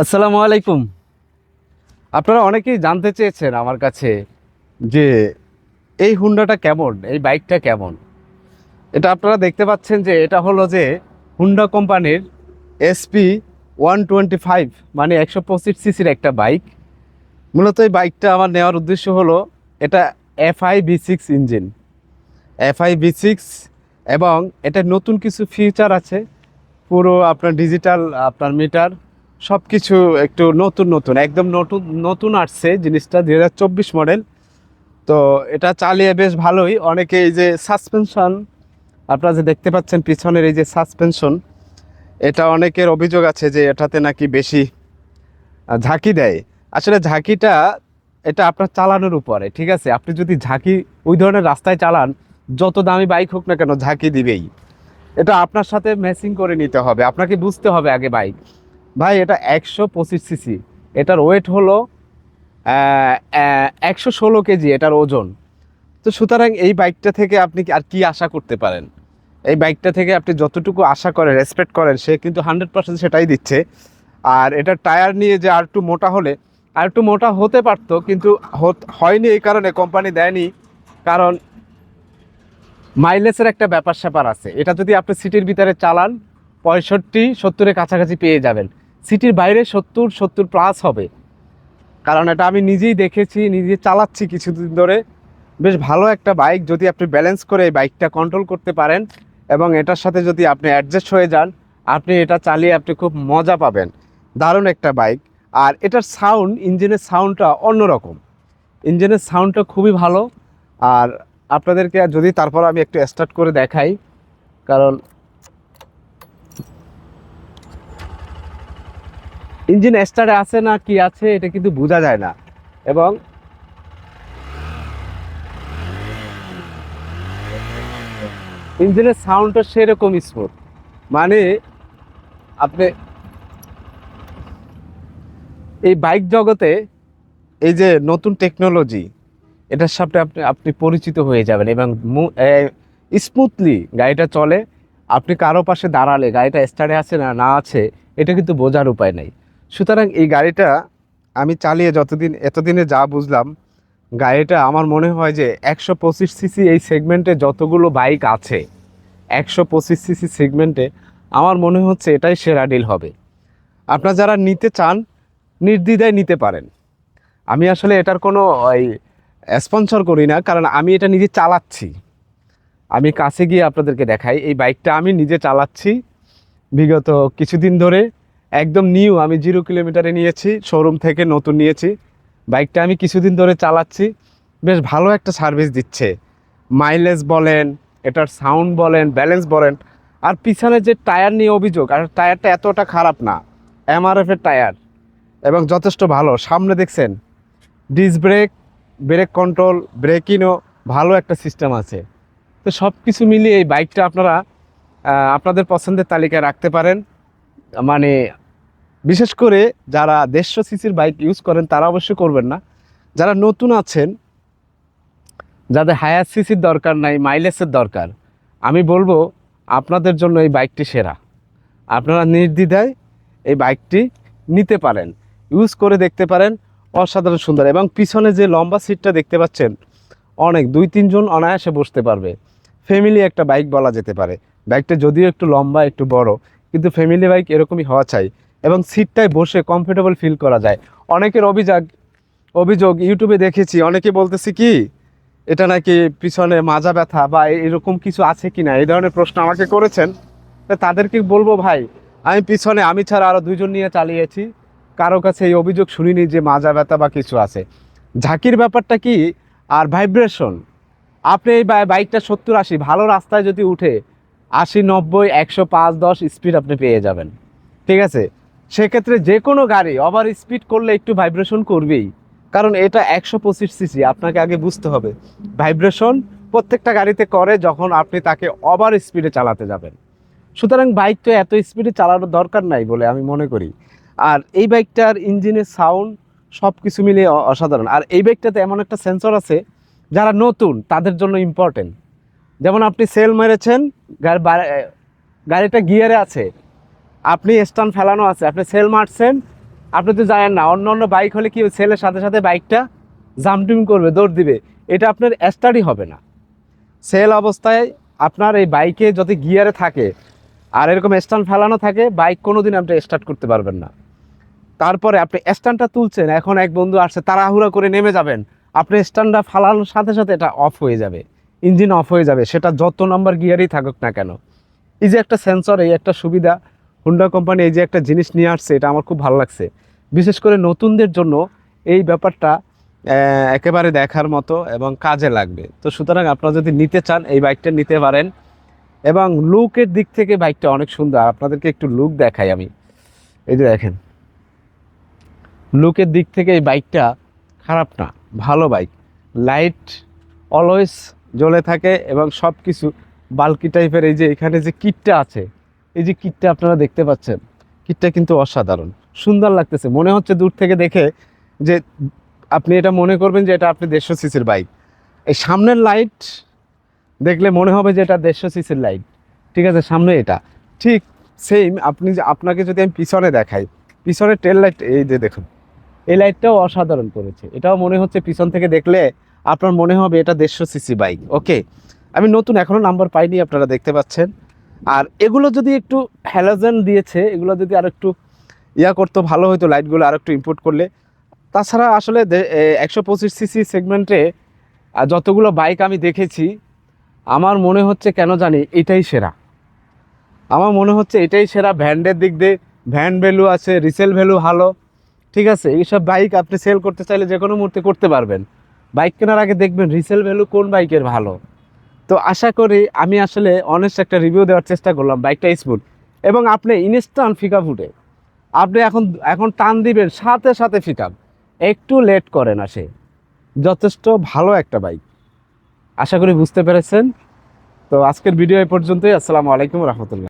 আসসালামু আলাইকুম। আপনারা অনেকেই জানতে চেয়েছেন আমার কাছে যে এই হুন্ডাটা কেমন, এই বাইকটা কেমন। এটা আপনারা দেখতে পাচ্ছেন যে এটা হলো যে হুন্ডা কোম্পানির এসপি 125, মানে 125 সিসির একটা বাইক। মূলত এই বাইকটা আমার নেওয়ার উদ্দেশ্য হলো এটা FI V6 engine, FI V6, এবং এটা নতুন কিছু ফিচার আছে। পুরো আপনার ডিজিটাল আপনার মিটার সব কিছু একটু নতুন নতুন, একদম নতুন নতুন আসছে জিনিসটা, 2024 মডেল। তো এটা চালিয়ে বেশ ভালোই। অনেকে এই যে সাসপেনশন আপনারা যে দেখতে পাচ্ছেন পিছনের এই যে সাসপেনশন, এটা অনেকের অভিযোগ আছে যে এটাতে নাকি বেশি ঝাঁকি দেয়। আসলে ঝাঁকিটা এটা আপনার চালানোর উপরে, ঠিক আছে। আপনি যদি ঝাঁকি ওই ধরনের রাস্তায় চালান, যত দামি বাইক হোক না কেন ঝাঁকি দিবেই। এটা আপনার সাথে ম্যাচিং করে নিতে হবে, আপনাকে বুঝতে হবে আগে বাইক। ভাই এটা 125 সিসি, এটার ওয়েট হলো 116 কেজি এটার ওজন। তো সুতরাং এই বাইকটা থেকে আপনি আর কি আশা করতে পারেন? এই বাইকটা থেকে আপনি যতটুকু আশা করেন, রেসপেক্ট করেন, সে কিন্তু 100% সেটাই দিচ্ছে। আর এটার টায়ার নিয়ে যে আর একটু মোটা হলে, আর একটু মোটা হতে পারতো, কিন্তু হয়নি এই কারণে কোম্পানি দেয়নি। কারণ মাইলেজের একটা ব্যাপার স্যাপার আছে। এটা যদি আপনি সিটির ভিতরে চালান 65-70-এর কাছাকাছি পেয়ে যাবেন, সিটির বাইরে 70-70+ হবে। কারণ এটা আমি নিজেই দেখেছি, নিজে চালাচ্ছি কিছুদিন ধরে। বেশ ভালো একটা বাইক, যদি আপনি ব্যালেন্স করে এই বাইকটা কন্ট্রোল করতে পারেন এবং এটার সাথে যদি আপনি অ্যাডজাস্ট হয়ে যান, আপনি এটা চালিয়ে আপনি খুব মজা পাবেন। দারুণ একটা বাইক। আর এটার সাউন্ড, ইঞ্জিনের সাউন্ডটা অন্যরকম, ইঞ্জিনের সাউন্ডটা খুবই ভালো। আর আপনাদেরকে যদি তারপর আমি একটু স্টার্ট করে দেখাই, কারণ ইঞ্জিন স্টার্টে আছে না কি আছে এটা কিন্তু বোঝা যায় না। এবং ইঞ্জিনের সাউন্ডটা সেরকম স্মুথ, মানে আপনি এই বাইক জগতে এই যে নতুন টেকনোলজি, এটার সাথে আপনি আপনি পরিচিত হয়ে যাবেন এবং স্মুথলি গাড়িটা চলে। আপনি কারো পাশে দাঁড়ালে গাড়িটা স্টার্টে আছে না না আছে এটা কিন্তু বোঝার উপায় নাই। সুতরাং এই গাড়িটা আমি চালিয়ে এতদিনে যা বুঝলাম, গাড়িটা আমার মনে হয় যে 125 সিসি এই সেগমেন্টে যতগুলো বাইক আছে, 125 সিসি সেগমেন্টে আমার মনে হচ্ছে এটাই সেরা ডিল হবে। আপনারা যারা নিতে চান নির্দ্বিধায় নিতে পারেন। আমি আসলে এটার কোনো ওই স্পন্সর করি না, কারণ আমি এটা নিজে চালাচ্ছি। আমি কাছে গিয়ে আপনাদেরকে দেখাই, এই বাইকটা আমি নিজে চালাচ্ছি বিগত কিছুদিন ধরে। একদম নিউ, আমি 0 কিলোমিটারে নিয়েছি, শোরুম থেকে নতুন নিয়েছি। বাইকটা আমি কিছুদিন ধরে চালাচ্ছি, বেশ ভালো একটা সার্ভিস দিচ্ছে। মাইলেজ বলেন, এটার সাউন্ড বলেন, ব্যালেন্স বলেন। আর পিছনে যে টায়ার নিয়ে অভিযোগ, আর টায়ারটা এতটা খারাপ না, MRF-এর টায়ার, এবং যথেষ্ট ভালো। সামনে দেখছেন ডিস্ক ব্রেক, ব্রেক কন্ট্রোল, ব্রেকিংও ভালো একটা সিস্টেম আছে। তো সব কিছু মিলিয়ে এই বাইকটা আপনারা আপনাদের পছন্দের তালিকায় রাখতে পারেন। মানে বিশেষ করে যারা 150 সিসির বাইক ইউজ করেন তারা অবশ্যই করবেন না। যারা নতুন আছেন, যাদের হায়ার সিসির দরকার নাই, মাইলেজের দরকার, আমি বলবো আপনাদের জন্য এই বাইকটি সেরা। আপনারা নির্দ্বিধায় এই বাইকটি নিতে পারেন, ইউজ করে দেখতে পারেন। অসাধারণ সুন্দর, এবং পিছনে যে লম্বা সিটটা দেখতে পাচ্ছেন, অনেক 2-3 জন অনায়াসে বসতে পারবে। ফ্যামিলি একটা বাইক বলা যেতে পারে। বাইকটা যদিও একটু লম্বা একটু বড়, কিন্তু ফ্যামিলি বাইক এরকমই হওয়া চাই, এবং সিটটায় বসে কমফোর্টেবল ফিল করা যায়। অনেকের অভিযোগ ইউটিউবে দেখেছি, অনেকে বলতেছে কি এটা নাকি পিছনে মাজা ব্যথা বা এরকম কিছু আছে কি না, এই ধরনের প্রশ্ন আমাকে করেছেন। তা তাদেরকে বলবো ভাই, আমি ছাড়া আরও 2 জন নিয়ে চালিয়েছি, কারো কাছে এই অভিযোগ শুনিনি যে মাজা ব্যথা বা কিছু আছে। ঝাঁকির ব্যাপারটা কি, আর ভাইব্রেশন, আপনি এই বাইকটা 70-80 ভালো রাস্তায় যদি উঠে 80-90-105-10 স্পিড আপনি পেয়ে যাবেন, ঠিক আছে। সেক্ষেত্রে যে কোনো গাড়ি ওভার স্পিড করলে একটু ভাইব্রেশন করবেই, কারণ এটা 125 সিসি। আপনাকে আগে বুঝতে হবে ভাইব্রেশন প্রত্যেকটা গাড়িতে করে যখন আপনি তাকে ওভার স্পিডে চালাতে যাবেন। সুতরাং বাইকটা এত স্পিডে চালানোর দরকার নাই বলে আমি মনে করি। আর এই বাইকটার ইঞ্জিনের সাউন্ড সব কিছু মিলিয়ে অসাধারণ। আর এই বাইকটাতে এমন একটা সেন্সর আছে, যারা নতুন তাদের জন্য ইম্পর্টেন্ট। যেমন আপনি সেল মেরেছেন, গাড়িটা গিয়ারে আছে, আপনি স্টান ফেলানো আছে, আপনি সেল মারছেন, আপনি তো জানেন না, অন্য অন্য বাইক হলে কি ছেলের সাথে সাথে বাইকটা জাম্পিং করবে, দৌড় দিবে, এটা আপনার স্টার্টই হবে না। সেল অবস্থায় আপনার এই বাইকে যদি গিয়ারে থাকে আর এরকম স্ট্যান্ড ফেলানো থাকে, বাইক কোনোদিন আপনি স্টার্ট করতে পারবেন না। তারপরে আপনি স্ট্যান্ডটা তুলছেন, এখন এক বন্ধু আসছে, তাড়াহুড়া করে নেমে যাবেন, আপনি স্ট্যান্ডটা ফালানোর সাথে সাথে এটা অফ হয়ে যাবে, ইঞ্জিন অফ হয়ে যাবে, সেটা যত নাম্বার গিয়ারই থাকুক না কেন। এই যে একটা সেন্সর, এই একটা সুবিধা হুন্ডা কোম্পানি এই যে একটা জিনিস নিয়ে আসছে, এটা আমার খুব ভালো লাগছে। বিশেষ করে নতুনদের জন্য এই ব্যাপারটা একেবারে দেখার মতো এবং কাজে লাগবে। তো সুতরাং আপনারা যদি নিতে চান এই বাইকটা নিতে পারেন। এবং লুকের দিক থেকে বাইকটা অনেক সুন্দর, আপনাদেরকে একটু লুক দেখাই আমি। এই যে দেখেন, লুকের দিক থেকে এই বাইকটা খারাপ না, ভালো বাইক। লাইট অলওয়েজ জ্বলে থাকে এবং সব কিছু বাল্কি টাইপের। এই যে এখানে যে কিটটা আছে, এই যে কিটটা আপনারা দেখতে পাচ্ছেন, কিটটা কিন্তু অসাধারণ সুন্দর লাগতেছে। মনে হচ্ছে দূর থেকে দেখে যে আপনি এটা মনে করবেন যে এটা আপনি 150 সিসির বাইক। এই সামনের লাইট দেখলে মনে হবে যে এটা 150 সিসির লাইট, ঠিক আছে, সামনে এটা ঠিক সেম। আপনি আপনাকে যদি আমি পিছনে দেখাই, পিছনের টেল লাইট এই যে দেখুন, এই লাইটটাও অসাধারণ করেছে। এটাও মনে হচ্ছে পিছন থেকে দেখলে আপনার মনে হবে এটা 150 সিসি বাইক। ওকে, আমি নতুন এখনও নাম্বার পাইনি, আপনারা দেখতে পাচ্ছেন। আর এগুলো যদি একটু হ্যালোজেন দিয়েছে, এগুলো যদি আর একটু করতো ভালো হতো, লাইটগুলো আর একটু ইম্পোর্ট করলে। তাছাড়া আসলে 125 সিসি সেগমেন্টে যতগুলো বাইক আমি দেখেছি, আমার মনে হচ্ছে কেন জানি এটাই সেরা। আমার মনে হচ্ছে এটাই সেরা। ভ্যান্ডের দিক দিয়ে ভ্যান ভ্যালু আছে, রিসেল ভ্যালু ভালো, ঠিক আছে। এইসব বাইক আপনি সেল করতে চাইলে যে কোনো মুহূর্তে করতে পারবেন। বাইক কেনার আগে দেখবেন রিসেল ভ্যালু কোন বাইকের ভালো। তো আশা করি আমি আসলে অনেস্ট একটা রিভিউ দেওয়ার চেষ্টা করলাম। বাইকটা স্মুথ এবং আপনি ইনস্ট্যান্ট পিকআপ উঠে আপনি এখন এখন টান দিবেন, সাথে সাথে পিকআপ, একটু লেট করে না সে, যথেষ্ট ভালো একটা বাইক। আশা করি বুঝতে পেরেছেন। তো আজকের ভিডিও এই পর্যন্তই। আসসালামু আলাইকুম রহমতুল্লাহ।